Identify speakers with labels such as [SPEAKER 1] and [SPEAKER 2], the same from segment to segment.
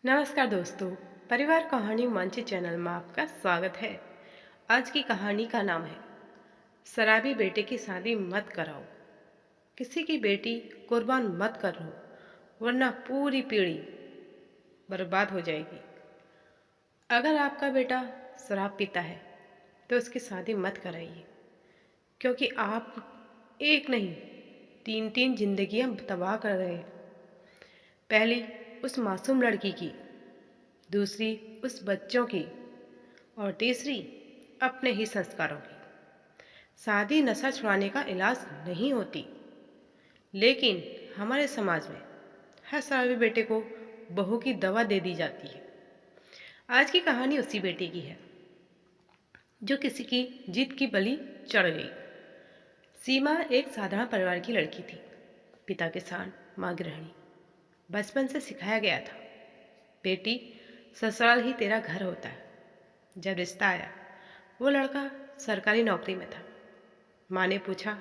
[SPEAKER 1] नमस्कार दोस्तों, परिवार कहानी मंच चैनल में आपका स्वागत है। आज की कहानी का नाम है शराबी बेटे की शादी मत कराओ। किसी की बेटी कुर्बान मत करो, वरना पूरी पीढ़ी बर्बाद हो जाएगी। अगर आपका बेटा शराब पीता है तो उसकी शादी मत कराइए, क्योंकि आप एक नहीं तीन तीन जिंदगियां तबाह कर रहे हैं। पहली उस मासूम लड़की की, दूसरी उस बच्चों की, और तीसरी अपने ही संस्कारों की। शादी नशा छुड़ाने का इलाज नहीं होती, लेकिन हमारे समाज में हर शराबी बेटे को बहू की दवा दे दी जाती है। आज की कहानी उसी बेटे की है जो किसी की जिद की बलि चढ़ गई। सीमा एक साधारण परिवार की लड़की थी। पिता किसान, माँ गृहिणी। बचपन से सिखाया गया था, बेटी ससुराल ही तेरा घर होता है। जब रिश्ता आया, वो लड़का सरकारी नौकरी में था। माँ ने पूछा,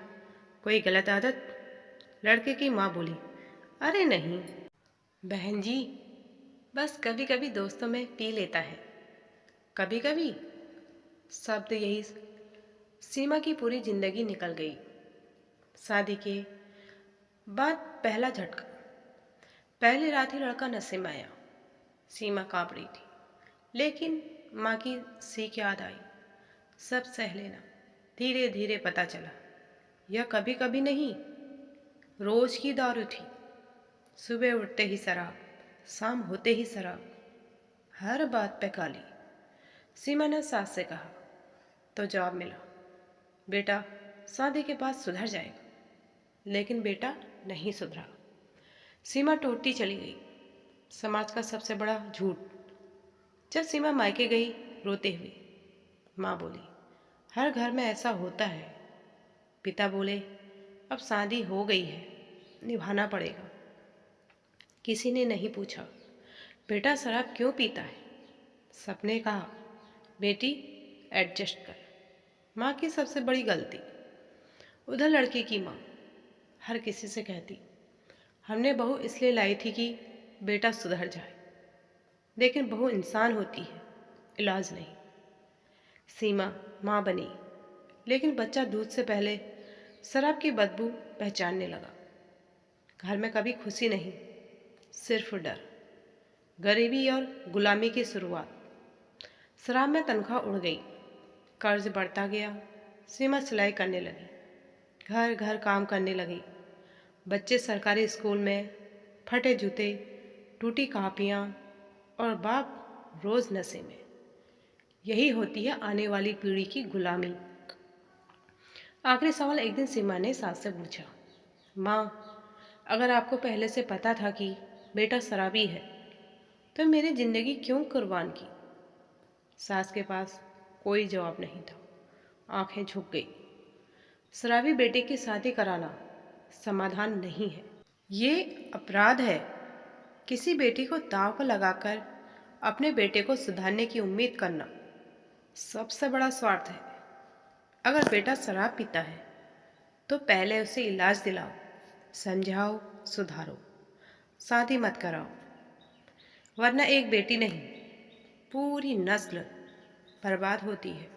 [SPEAKER 1] कोई गलत आदत? लड़के की माँ बोली, अरे नहीं बहन जी, बस कभी कभी दोस्तों में पी लेता है। कभी कभी शब्द यही सीमा की पूरी जिंदगी निकल गई। शादी के बाद पहला झटका। पहली रात ही लड़का नशे में आया। सीमा कांप रही थी, लेकिन माँ की सीख याद आई, सब सह लेना। धीरे धीरे पता चला, यह कभी कभी नहीं, रोज की दारू थी। सुबह उठते ही शराब, शाम होते ही शराब, हर बात पे काली। सीमा ने सास से कहा तो जवाब मिला, बेटा शादी के बाद सुधर जाएगा। लेकिन बेटा नहीं सुधरा। सीमा टूटती चली गई। समाज का सबसे बड़ा झूठ। जब सीमा मायके गई रोते हुए, माँ बोली, हर घर में ऐसा होता है। पिता बोले, अब शादी हो गई है, निभाना पड़ेगा। किसी ने नहीं पूछा, बेटा शराब क्यों पीता है? सबने कहा, बेटी एडजस्ट कर। माँ की सबसे बड़ी गलती। उधर लड़के की माँ हर किसी से कहती, हमने बहू इसलिए लाई थी कि बेटा सुधर जाए। लेकिन बहू इंसान होती है, इलाज नहीं। सीमा माँ बनी, लेकिन बच्चा दूध से पहले शराब की बदबू पहचानने लगा। घर में कभी खुशी नहीं, सिर्फ डर, गरीबी और गुलामी की शुरुआत। शराब में तनख्वाह उड़ गई, कर्ज बढ़ता गया। सीमा सिलाई करने लगी, घर घर काम करने लगी। बच्चे सरकारी स्कूल में, फटे जूते, टूटी कापियाँ, और बाप रोज नशे में। यही होती है आने वाली पीढ़ी की गुलामी। आखिरी सवाल एक दिन सीमा ने सास से पूछा, माँ, अगर आपको पहले से पता था कि बेटा शराबी है, तो मेरी जिंदगी क्यों कुर्बान की? सास के पास कोई जवाब नहीं था। आंखें झुक गई। शराबी बेटे की शादी कराना समाधान नहीं है, ये अपराध है। किसी बेटी को दांव पर लगाकर अपने बेटे को सुधारने की उम्मीद करना सबसे बड़ा स्वार्थ है। अगर बेटा शराब पीता है तो पहले उसे इलाज दिलाओ, समझाओ, सुधारो। शादी मत कराओ, वरना एक बेटी नहीं, पूरी नस्ल बर्बाद होती है।